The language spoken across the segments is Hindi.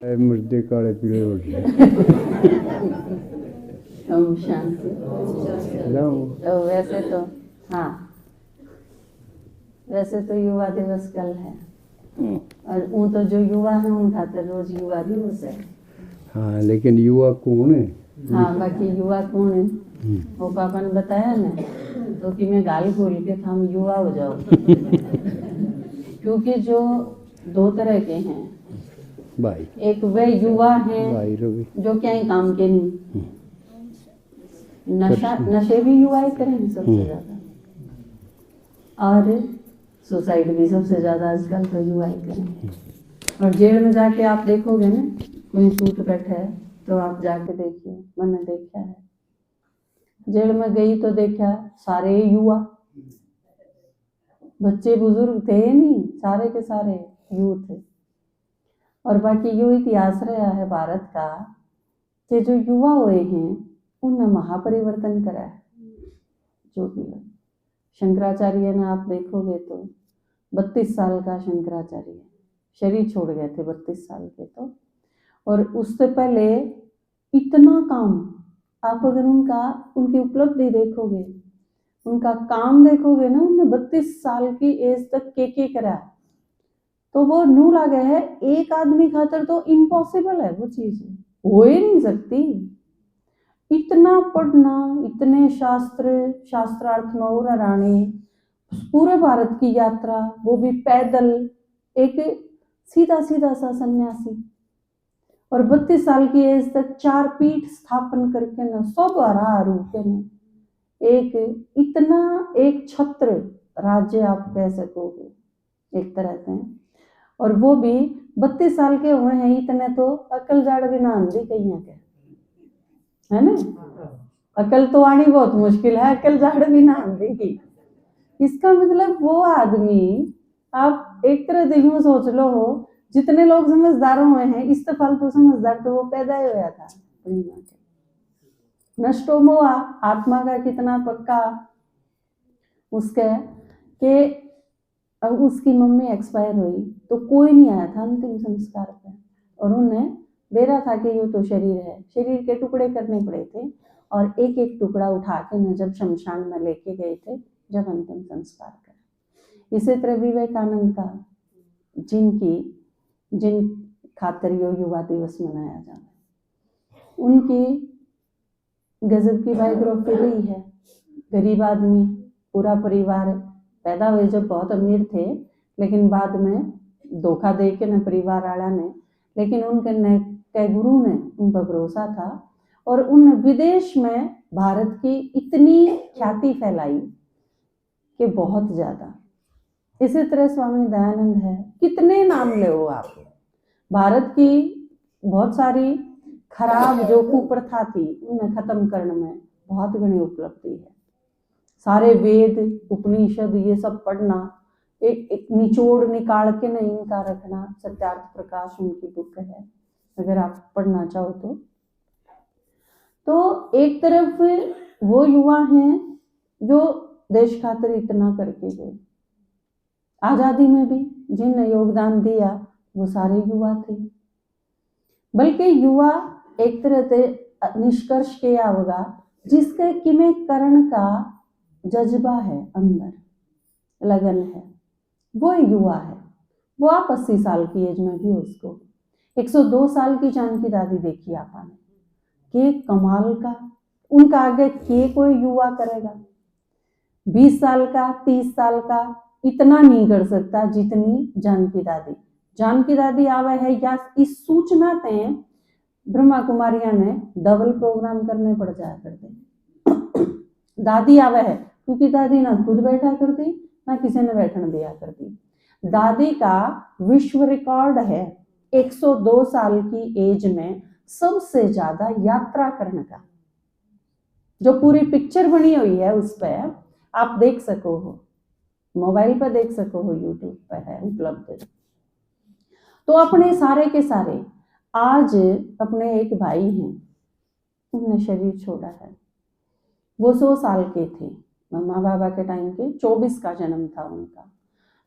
मुर्दे काले पीले हो गए। ओम शांति। तो वैसे तो हाँ, वैसे तो युवा दिवस कल है और वो तो जो युवा है उन खातिर रोज युवा दिवस है। हाँ, लेकिन युवा कौन है? हाँ, बाकी युवा कौन है वो पापा ने बताया ना, तो कि मैं गाल खोल के था हम युवा हो जाओ। क्योंकि जो दो तरह के हैं भाई, एक वे युवा हैं भाई रवि जो क्या ही काम के नहीं, नशे भी युवा ही करें सबसे ज्यादा, और सुसाइड भी सबसे ज्यादा आजकल तो युवा ही करें। और जेल में जाके आप देखोगे ना, कोई सूट बैठा है तो आप जाके देखिए, मैंने देखा है जेल में गई तो देखा सारे युवा, बच्चे बुजुर्ग थे नहीं, सारे के सारे यूथ थे। और बाकी यो इतिहास रहा है भारत का कि जो युवा हुए हैं उनने महापरिवर्तन करा है। जो भी है, शंकराचार्य ने आप देखोगे तो 32 साल का शंकराचार्य शरीर छोड़ गए थे 32 साल के तो, और उससे पहले इतना काम, आप अगर उनकी उपलब्धि देखोगे, उनका काम देखोगे ना, उन्होंने 32 साल की एज तक के करा, तो वो नू लगे है एक आदमी खातर तो इम्पॉसिबल है, वो चीज हो ही नहीं सकती। इतना पढ़ना, इतने शास्त्रार्थ में और राणी, पूरे भारत की यात्रा, वो भी पैदल, एक सीधा सीधा सा सन्यासी, और 32 साल की एज तक 4 पीठ स्थापन करके न सब हरा रूपे न एक इतना एक छत्र राज्य आप कह सकोगे एक तरह से। और वो भी 32 साल के हुए हैं, इतने तो अकल जाड़ भी ना आंधी कहीं के, है ना, अकल तो आनी बहुत मुश्किल है, अकल जाड़ भी ना आंधी की। इसका मतलब वो आदमी, आप एक तरह से यूं सोच लो हो, जितने लोग समझदार हुए हैं इस तो फालतू समझदार तो वो पैदा ही होया था अपनी मां के। नष्टो मोआ, आत्मा का कितना पक्का उसके कि उसकी मम्मी एक्सपायर हुई तो कोई नहीं आया था अंतिम संस्कार पे, और उन्हें बेरा था कि ये तो शरीर है, शरीर के टुकड़े करने पड़े थे, और एक एक टुकड़ा उठा के न जब शमशान में लेके गए थे जब अंतिम संस्कार करा। इसी तरह विवेकानंद का, जिन खातिर यो युवा दिवस मनाया जाता है, उनकी गजब की बायोग्राफी रही है। गरीब आदमी, पूरा परिवार, पैदा हुए जब बहुत अमीर थे, लेकिन बाद में धोखा दे के न परिवार वाला ने, लेकिन उनके गुरु ने उन पर भरोसा था, और उन विदेश में भारत की इतनी ख्याति फैलाई कि बहुत ज्यादा। इसी तरह स्वामी दयानंद है, कितने नाम ले हो आप, भारत की बहुत सारी खराब जो कुप्रथा थी उन्हें खत्म करने में बहुत घनी उपलब्धि है। सारे वेद उपनिषद ये सब पढ़ना, एक निचोड़ निकाल के नहीं इनका रखना, सत्यार्थ प्रकाश उनकी बुक है, अगर आप पढ़ना चाहो तो एक तरफ वो युवा हैं जो देश खातिर इतना करके गए, आजादी में भी जिनने योगदान दिया वो सारे युवा थे। बल्कि युवा एक तरह से निष्कर्ष किया होगा जिसके किमे करण का जज्बा है, अंदर लगन है, वो युवा है। वो आप 80 साल की एज में भी उसको 102 साल की जानकी दादी देखी आपने, के कमाल का, उनका आगे के कोई युवा करेगा। 20 साल का, 30 साल का इतना नहीं कर सकता जितनी जानकी दादी आवे है, या इस सूचना ते ब्रह्मा कुमारियां ने डबल प्रोग्राम करने पड़ जाया करते। दादी आवे है क्योंकि दादी ना खुद बैठा करती ना किसी ने बैठने दिया करती। दादी का विश्व रिकॉर्ड है 102 साल की एज में सबसे ज्यादा यात्रा करने का, जो पूरी पिक्चर बनी हुई है उस पर आप देख सको हो, मोबाइल पर देख सको हो, यूट्यूब पर है उपलब्ध। तो अपने सारे के सारे आज अपने एक भाई हैं, उन्होंने शरीर छोड़ा है, वो 100 साल के थे, मम्मा बाबा के टाइम के 24 का जन्म था उनका,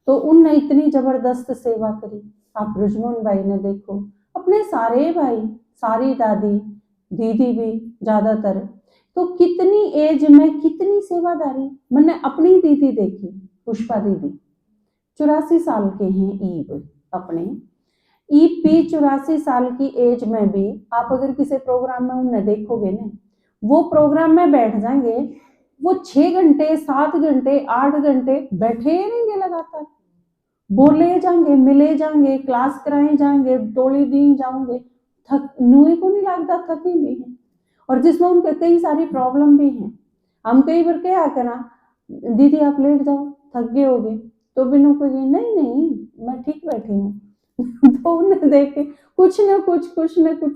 तो उनने इतनी जबरदस्त सेवा करी। आप रुजमोहन भाई ने देखो, अपने अपने सारे भाई, सारी दादी, दीदी भी ज़्यादातर, तो कितनी एज में कितनी सेवादारी। मैंने अपनी दीदी देखी, पुष्पा दीदी 84 साल के हैं ईब अपने। ईब भी 84 साल की एज में भी आप अगर किसी प्रोग्राम में उन्हें देखोगे ना, वो प्रोग्राम में बैठ जाएंगे, वो 6 घंटे 7 घंटे 8 घंटे बैठे रहेंगे लगातार, बोले जाएंगे, मिले जाएंगे, क्लास कराए जाएंगे, टोली दी जाओगे, थक नुए को नहीं लगता, थके भी हैं। और जिसमें उनके कई सारी प्रॉब्लम भी हैं। हम कई बार क्या करा, दीदी आप लेट जाओ, थक गए होगे, तो बिनु को ये नहीं नहीं मैं ठीक बैठी हूँ तो उन्हें देख के कुछ न कुछ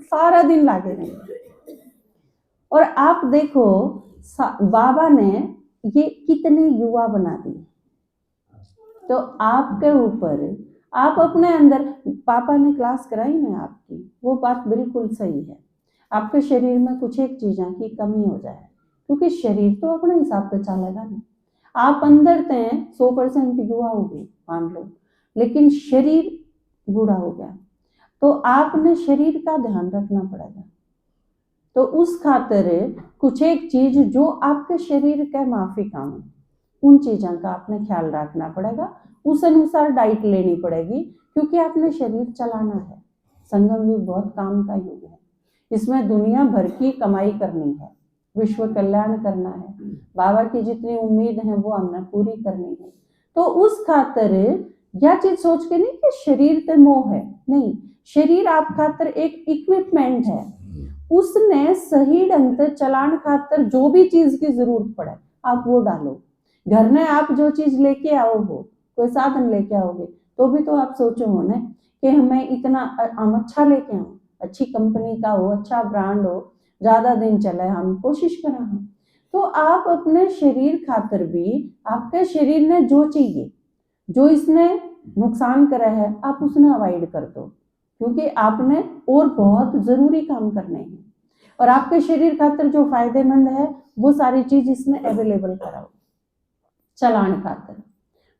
सारा दिन लागे रहेंगे। और आप देखो बाबा ने ये कितने युवा बना दिए। तो आपके ऊपर, आप अपने अंदर, पापा ने क्लास कराई ना आपकी, वो बात बिल्कुल सही है। आपके शरीर में कुछ एक चीज़ों की कमी हो जाए, क्योंकि शरीर तो अपने हिसाब से चलेगा ना। आप अंदर ते 100% युवा हो गए मान लो, लेकिन शरीर बूढ़ा हो गया, तो आपने शरीर का ध्यान रखना पड़ेगा। तो उस खातिर कुछ एक चीज जो आपके शरीर के माफी काम है, उन चीज़ों का आपने ख्याल रखना पड़ेगा, उस अनुसार डाइट लेनी पड़ेगी, क्योंकि आपने शरीर चलाना है। संगम युग बहुत काम का युग है, इसमें दुनिया भर की कमाई करनी है, विश्व कल्याण करना है, बाबा की जितनी उम्मीद है वो हमने पूरी करनी है। तो उस खातिर यह चीज सोच के नहीं कि शरीर ते मोह है, नहीं, शरीर आप खातिर एक इक्विपमेंट है, उसने सही ढंग से चलान खातिर जो भी चीज की जरूरत पड़े आप वो डालो। घर में आप जो चीज लेके आओ हो, कोई साधन लेके आओगे, तो भी तो आप सोचो हो ना कि हमें इतना हम अच्छा लेके आऊँ, अच्छी कंपनी का हो, अच्छा ब्रांड हो, ज्यादा दिन चले, हम कोशिश करें हम। तो आप अपने शरीर खातिर भी, आपके शरीर ने जो चाहिए, जो इसने नुकसान करा है, आप उसने अवॉइड कर दो, क्योंकि आपने और बहुत जरूरी काम करने हैं। और आपके शरीर खातिर जो फायदेमंद है वो सारी चीज इसने अवेलेबल कराओ चलाने खातिर।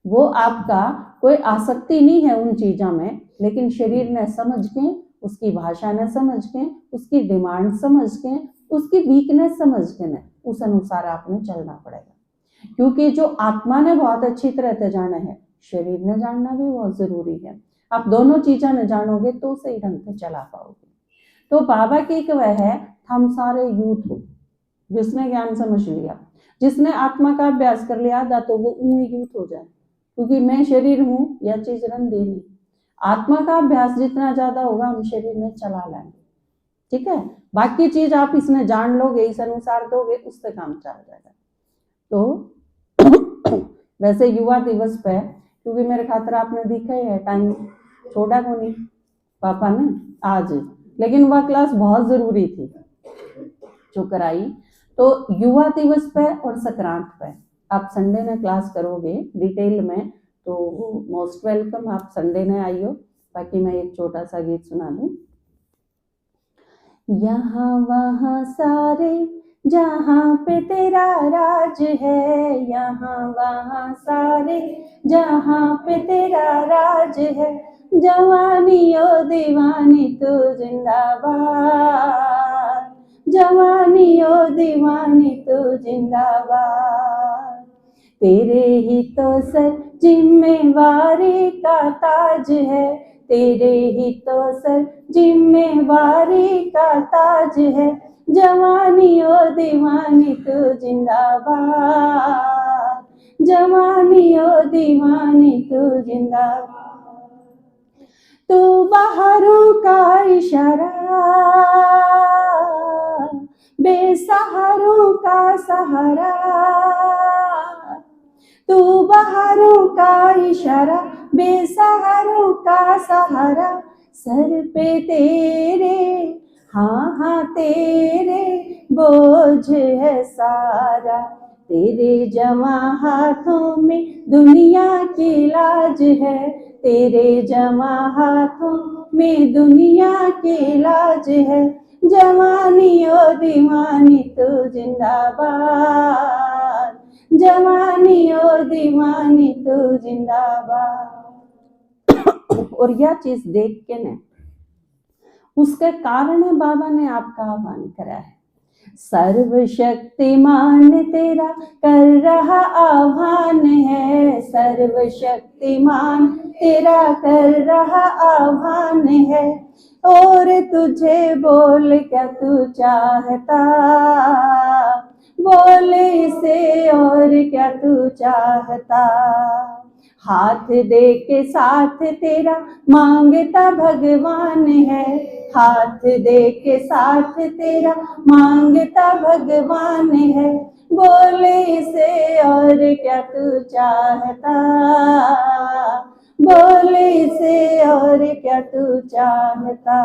वो आपका कोई आसक्ति नहीं है उन चीजों में, लेकिन शरीर ने समझ के, उसकी भाषा ने समझ के, उसकी डिमांड समझ के, उसकी वीकनेस समझ के न उस अनुसार आपने चलना पड़ेगा। क्योंकि जो आत्मा ने बहुत अच्छी तरह से जाना है, शरीर ने जानना भी बहुत जरूरी है। आप दोनों चीजें न जानोगे तो सही ढंग से चला पाओगे। तो बाबा की एक वह है, हम सारे यूथ हो, जिसने ज्ञान समझ लिया, जिसने आत्मा का अभ्यास कर लिया था, तो वो यूथ हो जाए, क्योंकि मैं शरीर हूँ यह चीज रन देनी। आत्मा का अभ्यास जितना ज्यादा होगा हम शरीर में चला लेंगे, ठीक है। बाकी चीज आप इसमें जान लोगे, इस अनुसार दोगे, उससे काम चल जाएगा। तो वैसे युवा दिवस पे, क्योंकि मेरे खातिर आपने दिखा ही है, टाइम छोड़ा को नहीं पापा ने आज, लेकिन वह क्लास बहुत जरूरी थी जो कराई। तो युवा दिवस पे और संक्रांत पे आप संडे ने क्लास करोगे डिटेल में, तो मोस्ट वेलकम, आप संडे ने आइयो। बाकी मैं एक छोटा सा गीत सुना दूं। यहाँ वहाँ सारे जहाँ पे तेरा राज है, यहाँ वहाँ सारे जहाँ पे तेरा राज है, जवानी ओ दीवानी तू जिंदाबाद, जवानी ओ दीवानी तू जिंदाबाद। तेरे ही तो सर जिम्मेवारी का ताज है, तेरे ही तो सर जिम्मेवारी का ताज है, जवानी ओ दीवानी तू जिंदाबाद, जवानी ओ दीवानी तू जिंदाबाद। तू बहारों का इशारा, बेसहारों का सहारा, तू बहारों का इशारा, बेसहारों का सहारा, सर पे तेरे, हाँ हाँ तेरे बोझ है सारा, तेरे जमा हाथों में दुनिया की लाज है, तेरे जमा हाथों में दुनिया की लाज है, जवानी ओ दीवानी तू जिंदाबाद, जवानी ओ दीवानी तू जिंदाबाद। और यह चीज देख के न उसके कारण बाबा ने आपका आह्वान करा है। सर्वशक्तिमान तेरा कर रहा आह्वान है, सर्वशक्तिमान तेरा कर रहा आह्वान है, और तुझे बोल क्या तू चाहता, बोल इसे और क्या तू चाहता। हाथ दे के साथ तेरा मांगता भगवान है, हाथ दे के साथ तेरा मांगता भगवान है, बोल इसे और क्या तू चाहता, बोल इसे और क्या तू चाहता।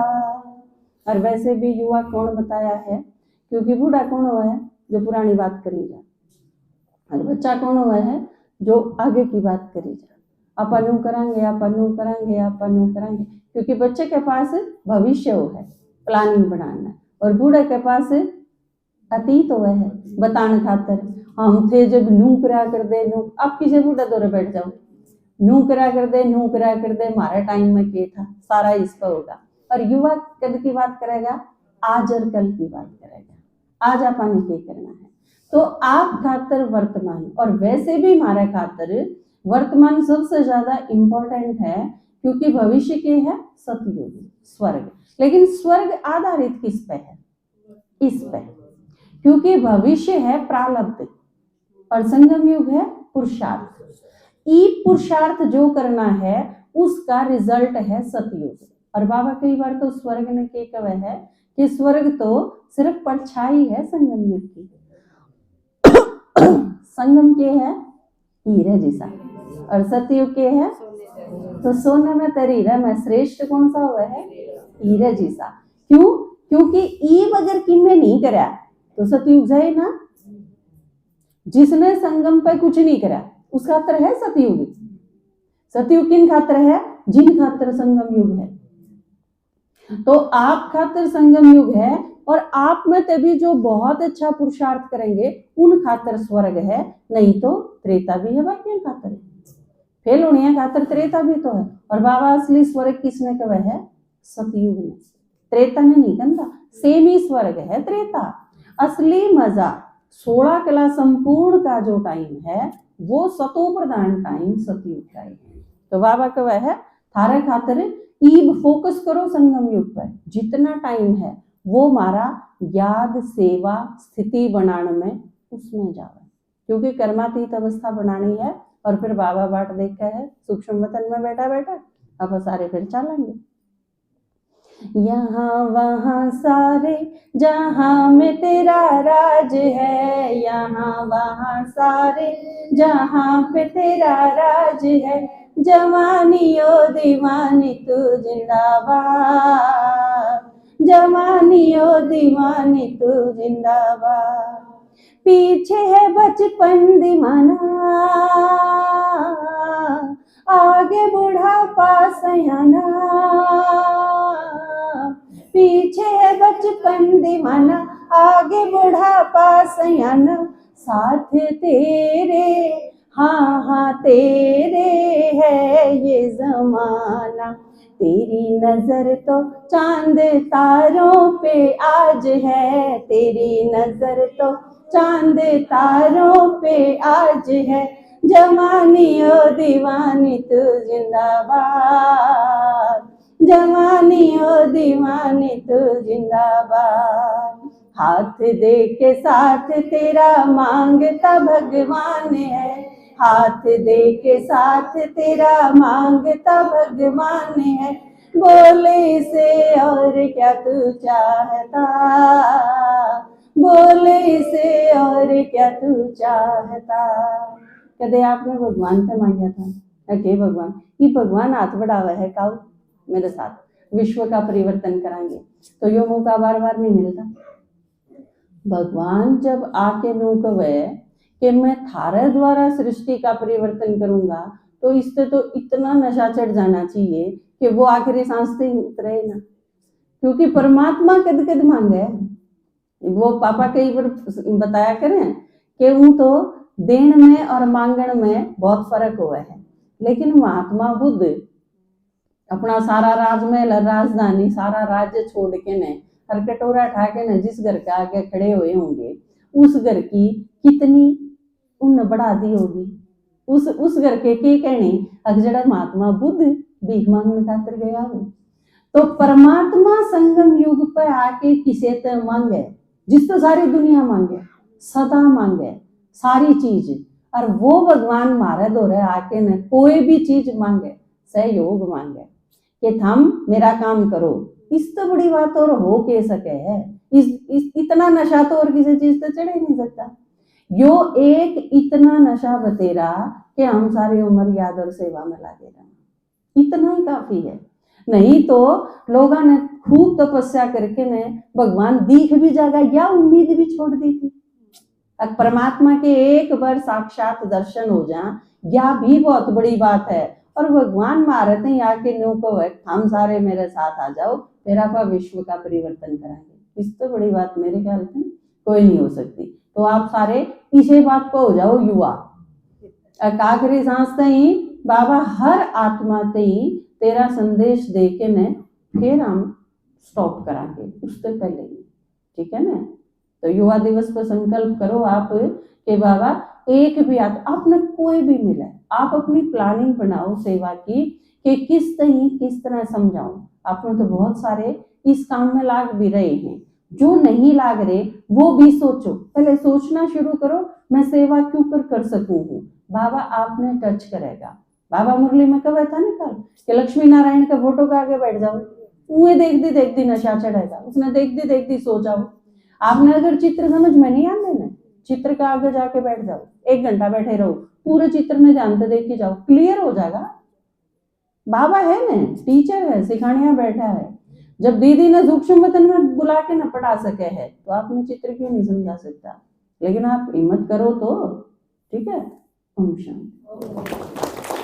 और वैसे भी युवा कौन बताया है, क्योंकि बूढ़ा कौन हुआ है जो पुरानी बात करी जा, और बच्चा कौन हुआ है जो आगे की बात करी जा। अपन यूं करेंगे, अपन यूं करेंगे, अपन यूं करेंगे, क्योंकि बच्चे के पास भविष्य हो है, प्लानिंग बनाना, और बूढ़े के पास अतीत हो है बताने खातर। हम थे जब नू करा कर दे, नू अब किसी बूढ़ा दौरे बैठ जाओ, नू करा कर दे, नू करा कर दे, हमारे टाइम में क्या था, सारा इस पर होगा। और युवा कद की बात करेगा, आज और कल की बात करेगा, आज अपन ने क्या करना है। तो आप खातर वर्तमान, और वैसे भी हमारे खातर वर्तमान सबसे ज्यादा इंपॉर्टेंट है, क्योंकि भविष्य के है सतयुग स्वर्ग। लेकिन स्वर्ग आधारित किस पे है, इस पे, क्योंकि भविष्य है प्रारब्ध और संगम युग है पुरुषार्थ। ई पुरुषार्थ जो करना है उसका रिजल्ट है सतयुग। और बाबा कई बार तो स्वर्ग ने क्या कहा है कि स्वर्ग तो सिर्फ परछाई है संगम युग की। संगम के है हीरे जैसा, और सतयुग के है तो सोने में तेरे हीरा में श्रेष्ठ कौन सा हुआ है, हीरे जैसा। क्यों, क्योंकि ईब अगर किमें नहीं करा तो सतयुग जाए ना। जिसने संगम पे कुछ नहीं करा उस खातर है सतयुग। सतयुग किन खातर है, जिन खातर संगम युग है। तो आप खातर संगम युग है, और आप में तभी जो बहुत अच्छा पुरुषार्थ करेंगे उन खातर स्वर्ग है, नहीं तो त्रेता भी है, बाकी खातर फेल होने खातर त्रेता भी तो है। और बाबा असली स्वर्ग किसने कहा है, सतयुग ने, त्रेता ने नहीं कहता। सेम ही स्वर्ग है त्रेता। असली मजा 16 कला संपूर्ण का जो टाइम है वो सतो प्रधान टाइम सतयुग का है। तो बाबा कहा है थारे खातर ईब फोकस करो संगम युग पर, जितना टाइम है वो हमारा याद सेवा स्थिति बनाने में उसमें जावे, क्योंकि कर्मातीत अवस्था बनानी है। और फिर बाबा बाट देखा है सूक्ष्म वतन में बैठा बैठा अब सारे फिर चलेंगे यहाँ वहाँ सारे जहाँ में तेरा राज है, यहाँ वहाँ सारे जहाँ पे तेरा राज है, जवानी ओ दीवानी तू जिंदाबाद, जवानी ओ दीवानी तू जिंदाबाद। पीछे है बचपन दीवाना, आगे बुढ़ापा सयाना, पीछे है बचपन दीवाना, आगे बुढ़ापा सयाना, साथ तेरे हाँ हाँ तेरे है ये जमाना। तेरी नजर तो चांद तारों पे आज है, तेरी नजर तो चांद तारों पे आज है, जवानी ओ दीवानी तू जिंदाबाद, जवानी ओ दीवानी तू जिंदाबाद। हाथ दे के साथ तेरा मांगता भगवान है, हाथ दे के साथ तेरा मांगता भगवान है, बोले से और क्या तू चाहता, बोले से और क्या तू चाहता। कदे आपने भगवान से मांगा था के भगवान, ये भगवान हाथ बढ़ावा है काउ मेरे साथ विश्व का परिवर्तन कराएंगे, तो यो मौका बार बार नहीं मिलता। भगवान जब आके नो कहे कि मैं थारे द्वारा सृष्टि का परिवर्तन करूंगा, तो इससे तो इतना नशा चढ़ जाना चाहिए कि वो आखिरी सांस से उतरे ना, क्योंकि परमात्मा कद कद मांगे। वो पापा कई बार बताया करें कि वो तो देन में और मांगण में बहुत फर्क हुआ है, लेकिन महात्मा बुद्ध अपना सारा राजमहल राजधानी सारा राज्य छोड़ के ने और कटोरा उठा के न जिस घर के आगे खड़े हुए होंगे उस घर की कितनी उन बढ़ा दी होगी। उस घर के कहने अगजड़ा महात्मा बुद्ध भीख मांगने खातिर गया हो। तो परमात्मा संगम युग पे आके किसे तो मांगे जिस तो सारी दुनिया मांगे सदा मांगे सारी चीज, और वो भगवान मारे दो रहे आके न कोई भी चीज मांगे सहयोग मांगे कि थम मेरा काम करो। इस तो बड़ी बात और हो के सके है। इस इतना नशा तो और किसी चीज तो चढ़ ही नहीं सकता। यो एक इतना नशा बतेरा कि हम सारी उम्र याद और सेवा में लगे रहे, इतना ही काफी है। नहीं तो लोगों ने खूब तपस्या करके ने भगवान दिख भी जाएगा या उम्मीद भी छोड़ दी थी। अब परमात्मा के एक बार साक्षात दर्शन हो जा या भी बहुत बड़ी बात है। और भगवान मारते हैं आके न्यू को हम सारे मेरे साथ आ जाओ फिर आप विश्व का परिवर्तन कराएंगे। इस तो बड़ी बात मेरे ख्याल से कोई नहीं हो सकती। तो आप सारे इसी बात को हो जाओ युवा। आखिरी सांस तई बाबा हर आत्मा तई तेरा संदेश दे के ने फिर हम स्टॉप करांगे उससे पहले ही, ठीक है ना। तो युवा दिवस पर संकल्प करो आप कि बाबा एक भी आपने कोई भी मिला आप अपनी प्लानिंग बनाओ सेवा की कि किस तरह समझाऊं। आपने तो बहुत सारे इस काम में लाग भी रहे हैं, जो नहीं लाग रहे वो भी सोचो, पहले सोचना शुरू करो मैं सेवा क्यों कर सकूं हूँ। बाबा आपने टच करेगा। बाबा मुरली में कहा था ना कल कि लक्ष्मी नारायण के फोटो के आगे बैठ जाओ, उन्हें देखती नशा चढ़ेगा, उसने देखती सो जाओ। आपने अगर चित्र समझ में नहीं आने ना चित्र के आगे जाके बैठ जाओ, 1 घंटा बैठे रहो, पूरे चित्र में ध्यान से देख के जाओ, क्लियर हो जाएगा। बाबा है ना, टीचर है, सिखाने बैठा है। जब दीदी ने सूक्ष्म वतन में बुला के न पढ़ा सके है तो आपने चित्र क्यों नहीं समझा सकता। लेकिन आप हिम्मत करो तो, ठीक है। ओम शांति।